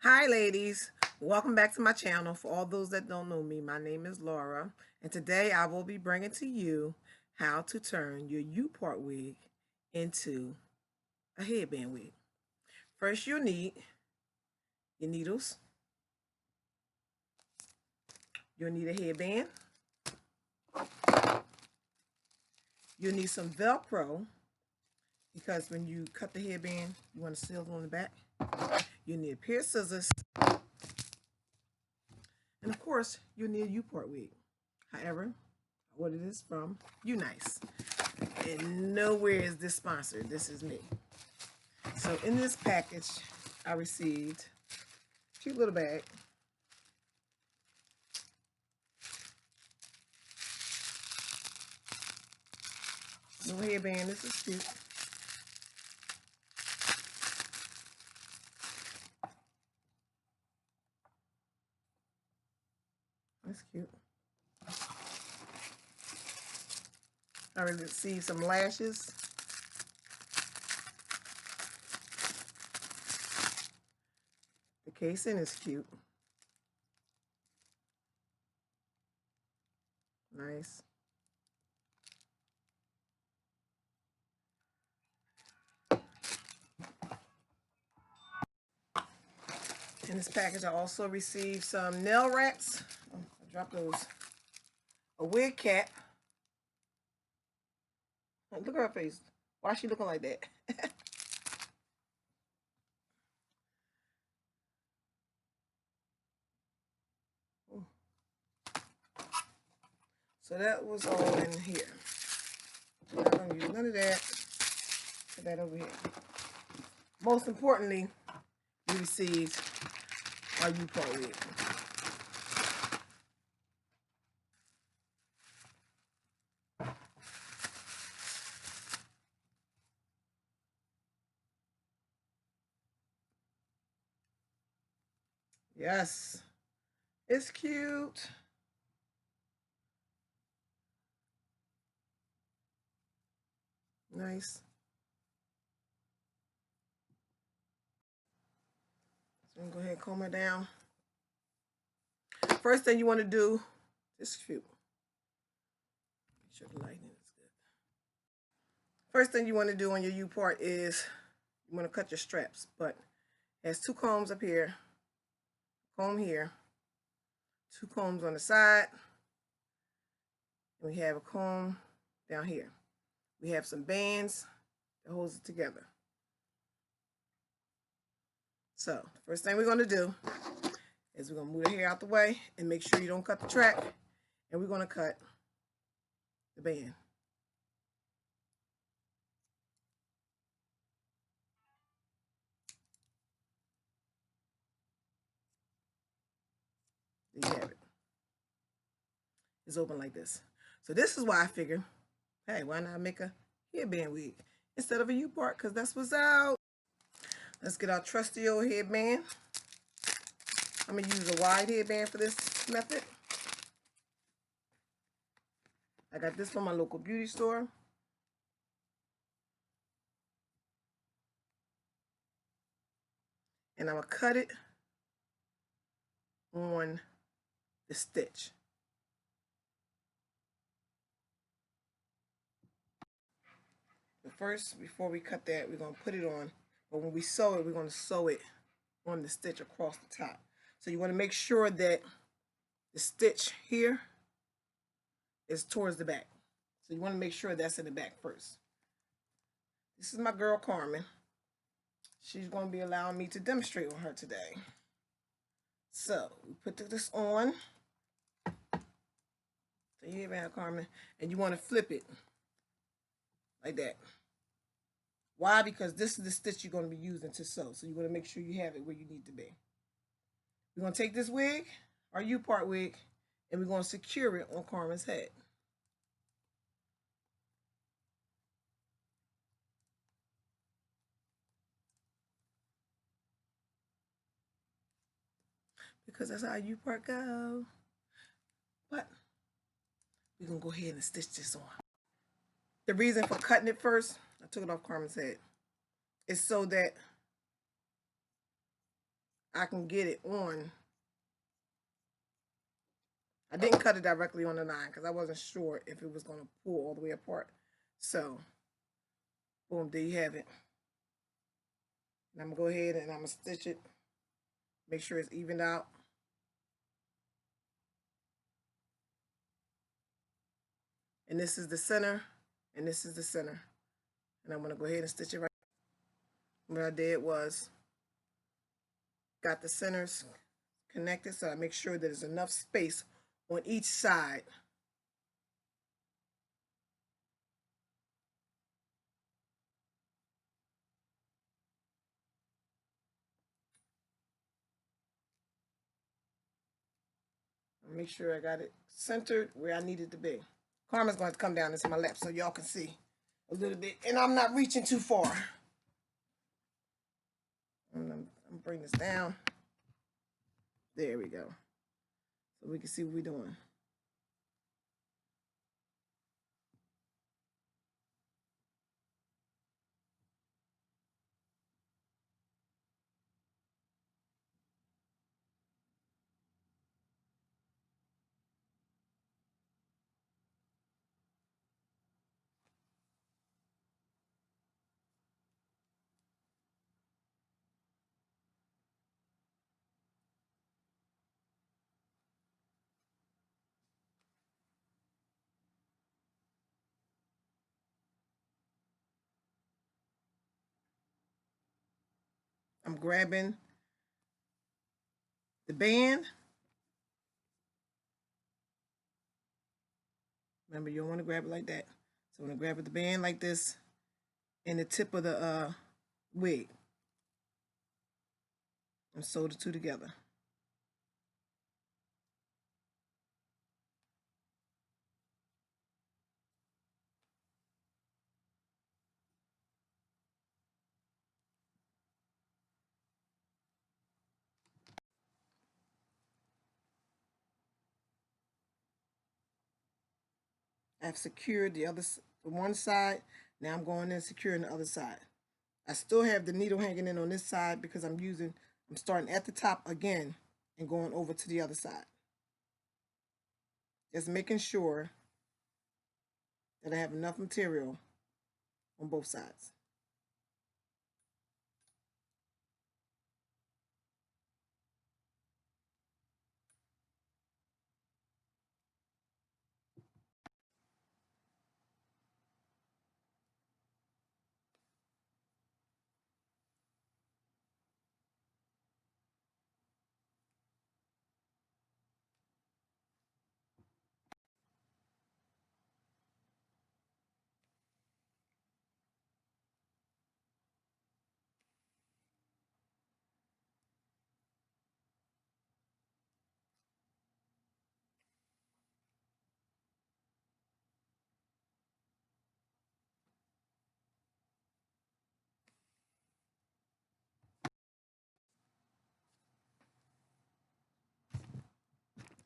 Hi ladies, welcome back to my channel. For all those that don't know me, my name is Laura, and today I will be bringing to you how to turn your U-part wig into a headband wig. First you'll need your needles, you'll need a headband, you'll need some Velcro because when you cut the headband you want to seal it on the back. You'll need a pair of scissors, and of course you'll need a U-part wig. However, I ordered this from Unice, and nowhere is this sponsored. This is me. So in this package I received a cute little bag, little headband. This is cute. That's cute. I received some lashes. The casing is cute. Nice. In this package I also received some nail racks. Oh, I dropped those. A wig cap. Look at her face. Why is she looking like that? So that was all in here. I'm not going to use none of that. Put that over here. Most importantly, we received our U-part wig. Yes, it's cute. Nice. So I'm going to go ahead and comb it down. First thing you want to do, this is cute. Make sure the lighting is good. First thing you want to do on your U-part is you want to cut your straps, but it has two combs up here, comb here, two combs on the side, and we have a comb down here. We have some bands that holds it together. So first thing we're going to do is we're going to move the hair out the way and make sure you don't cut the track, and we're going to cut the band. There you have it. It's open like this. So this is why I figured, hey, why not make a headband wig instead of a U-part, because that's what's out. Let's get our trusty old headband. I'm going to use a wide headband for this method. I got this from my local beauty store. And I'm going to cut it on the stitch. But first, before we cut that, we're going to put it on. But when we sew it, we're going to sew it on the stitch across the top. So you want to make sure that the stitch here is towards the back. So you want to make sure that's in the back first. This is my girl Carmen. She's going to be allowing me to demonstrate on her today. So we put this on. So you have Carmen, and you want to flip it like that. Why? Because this is the stitch you're going to be using to sew. So you want to make sure you have it where you need to be. We're going to take this wig, our U-part wig, and we're going to secure it on Carmen's head. Because that's how U-part go. But we're going to go ahead and stitch this on. The reason for cutting it first, I took it off Carmen's head, is so that I can get it on. I didn't cut it directly on the line because I wasn't sure if it was going to pull all the way apart. So, boom, there you have it. And I'm going to go ahead and I'm going to stitch it. Make sure it's evened out. And this is the center, and this is the center. And I'm going to go ahead and stitch it right. What I did was got the centers connected, so I make sure that there's enough space on each side. Make sure I got it centered where I need it to be. Carmen's going to come down into my lap so y'all can see a little bit. And I'm not reaching too far. I'm going to bring this down. There we go. So we can see what we're doing. I'm grabbing the band. Remember, you don't want to grab it like that. So I'm going to grab the band like this and the tip of the wig and sew the two together. I've secured the one side. Now I'm going in and securing the other side. I still have the needle hanging in on this side because I'm starting at the top again and going over to the other side. Just making sure that I have enough material on both sides.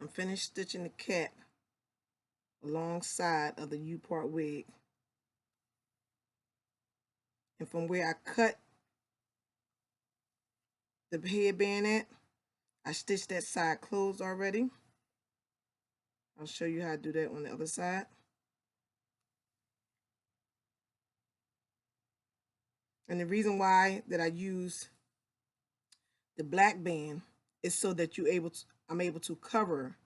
I'm finished stitching the cap alongside of the U-part wig. And from where I cut the headband at, I stitched that side closed already. I'll show you how to do that on the other side. And the reason why that I use the black band is so that I'm able to cover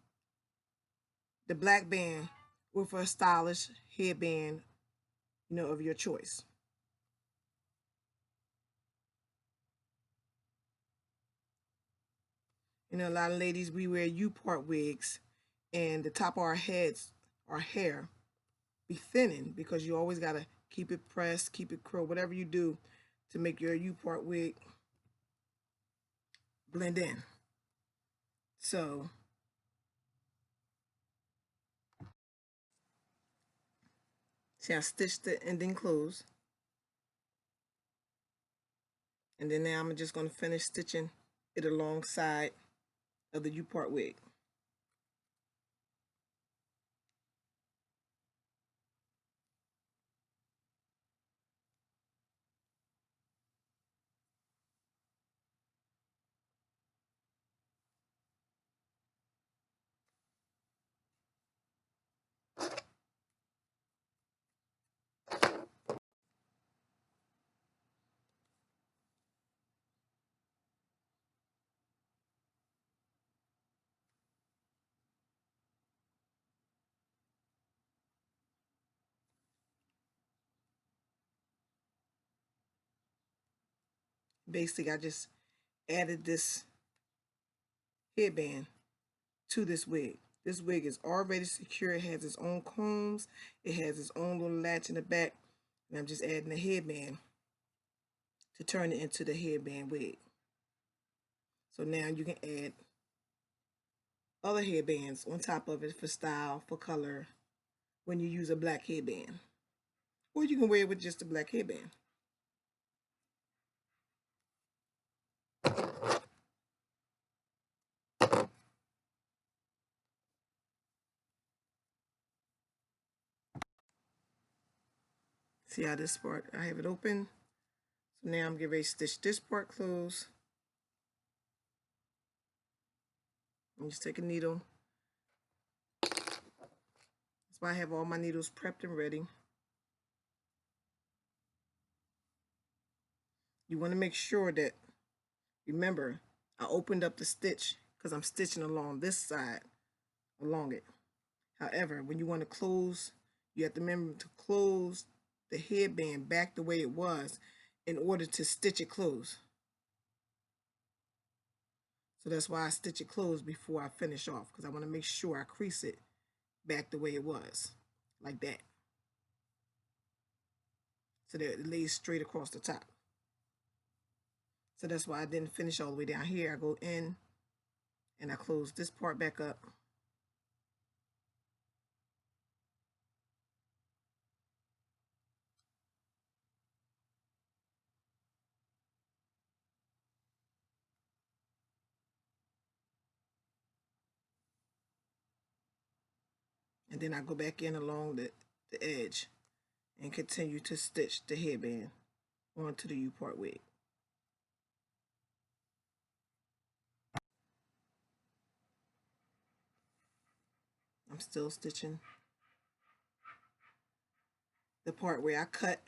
the black band with a stylish headband, of your choice. A lot of ladies, we wear U-part wigs and the top of our heads, our hair, be thinning because you always got to keep it pressed, keep it curled, whatever you do to make your U-part wig blend in. So see, I stitched the ending close. And then now I'm just going to finish stitching it alongside of the U-part wig. Basically, I just added this headband to this wig. This wig is already secure. It has its own combs. It has its own little latch in the back. And I'm just adding a headband to turn it into the headband wig. So now you can add other headbands on top of it for style, for color, when you use a black headband. Or you can wear it with just a black headband. See how this part, I have it open. So now I'm getting ready to stitch this part closed. I'm just take a needle. That's why I have all my needles prepped and ready. You want to make sure that, remember, I opened up the stitch because I'm stitching along this side, along it. However, when you want to close, you have to remember to close the headband back the way it was in order to stitch it closed. So that's why I stitch it closed before I finish off, because I want to make sure I crease it back the way it was, like that. So that it lays straight across the top. So that's why I didn't finish all the way down here. I go in and I close this part back up. And then I go back in along the edge and continue to stitch the headband onto the U-part wig. I'm still stitching the part where I cut.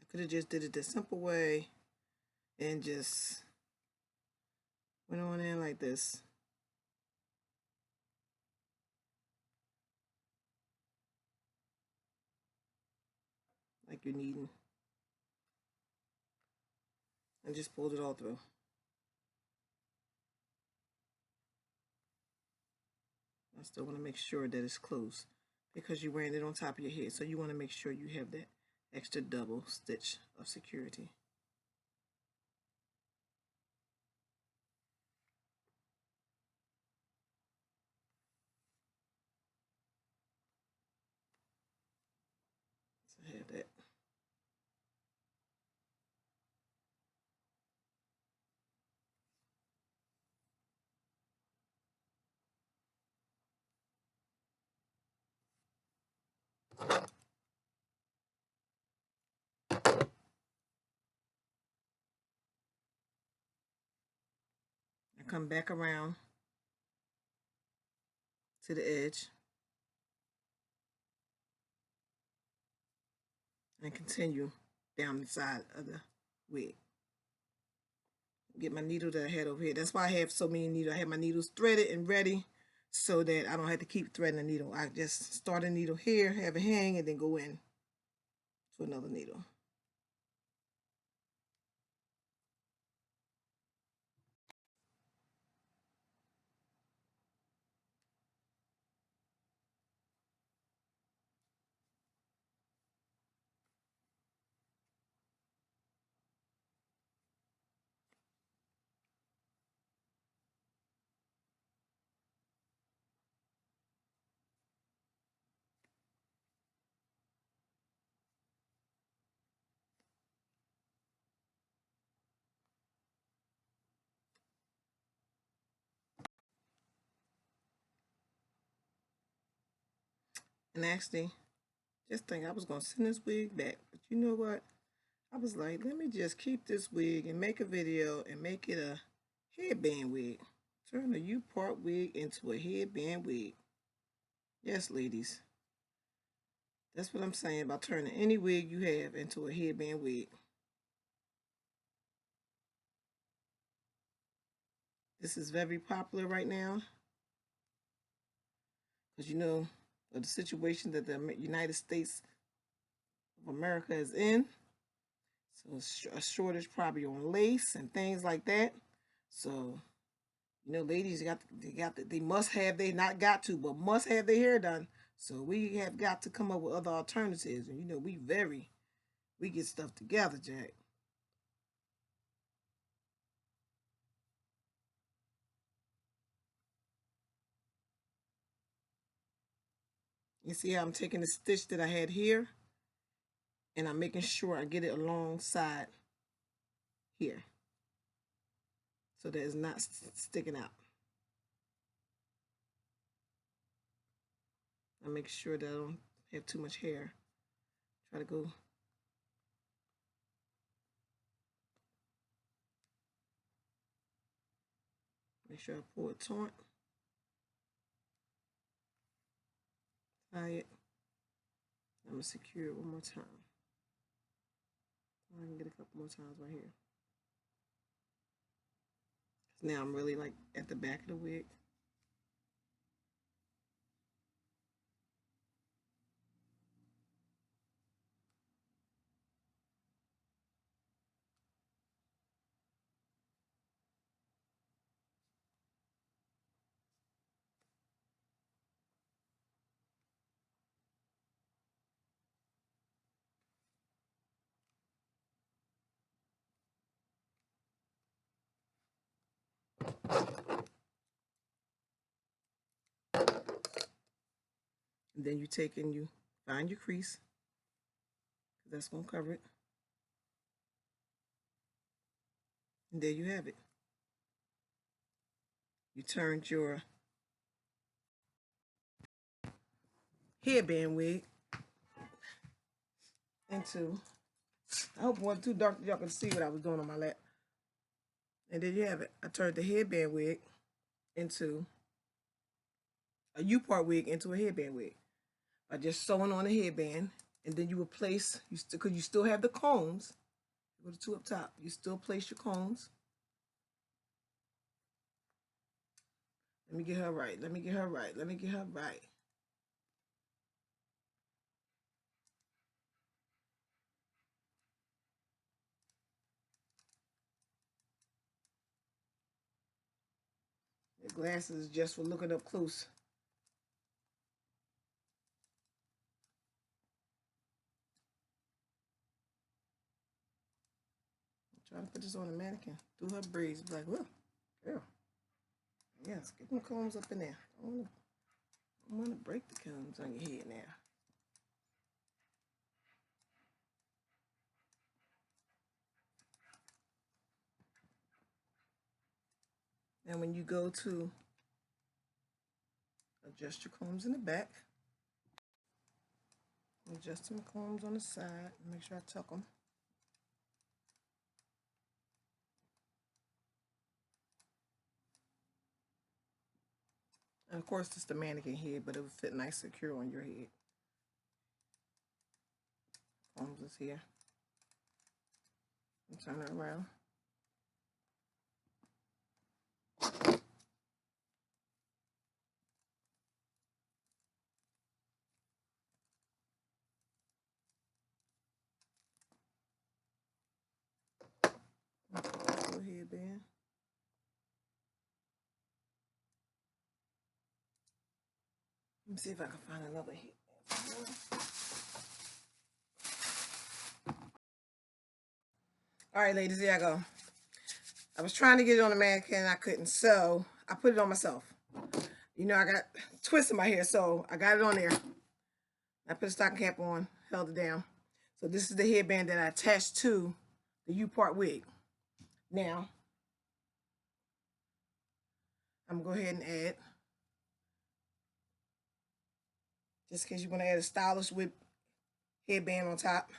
I could have just did it the simple way and just went on in like this. Like you're needing. And just pulled it all through. I still want to make sure that it's close because you're wearing it on top of your head. So you want to make sure you have that extra double stitch of security. So I have that. I come back around to the edge and continue down the side of the wig. Get my needle that I had over here. That's why I have so many needles. I have my needles threaded and ready so that I don't have to keep threading the needle. I just start a needle here, have it hang, and then go in to another needle. And actually, just think I was going to send this wig back. But you know what? I was like, let me just keep this wig and make a video and make it a headband wig. Turn a U-part wig into a headband wig. Yes, ladies. That's what I'm saying about turning any wig you have into a headband wig. This is very popular right now. Because you know, of the situation that the United States of America is in. So a shortage probably on lace and things like that. So ladies they must have, they not got to, but must have their hair done. So we have got to come up with other alternatives, and we get stuff together, Jack. You see how I'm taking the stitch that I had here, and I'm making sure I get it alongside here, so that it's not sticking out. I make sure that I don't have too much hair. Try to go. Make sure I pull it taut. Tie it. I'm going to secure it one more time. I can get a couple more times right here. Now I'm really like at the back of the wig. And then you take and you find your crease. That's going to cover it. And there you have it. You turned your headband wig into, I hope it wasn't too dark that y'all can see what I was doing on my lap. And there you have it. I turned the headband wig into a U-part wig into a headband wig by just sewing on the headband, and then you will place, because you still have the combs, go to 2 up top, you still place your combs. Let me get her right. Let me get her right. Let me get her right. The glasses just for looking up close. I'm trying to put this on a mannequin through her braids. Be like, look, girl. Yes, get them combs up in there. I don't want to break the combs on your head now. And when you go to adjust your combs in the back, adjust them combs on the side, make sure I tuck them. And of course, it's the mannequin head, but it would fit nice secure on your head. Combs is here. And turn it around. Headband. Let me see if I can find another headband. All right, ladies, here I go. I was trying to get it on the mannequin and I couldn't, so I put it on myself. I got twists in my hair, so I got it on there. I put a stocking cap on, held it down. So this is the headband that I attached to the U-part wig. Now, I'm going to go ahead and add, just in case you want to add a stylish whip headband on top.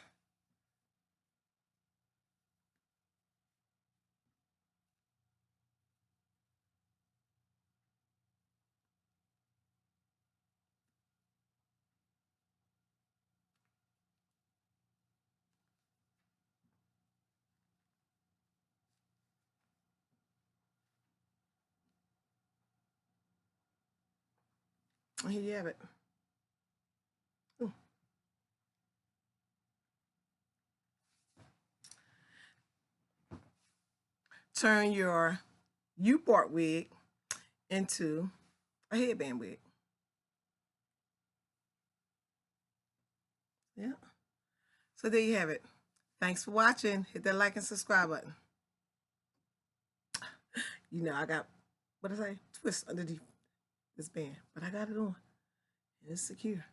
And here you have it. turn your U-part wig into a headband wig. Yeah. So there you have it. Thanks for watching. Hit that like and subscribe button. You know, I got, what did I say? Twist underneath this band, but I got it on. And it's secure.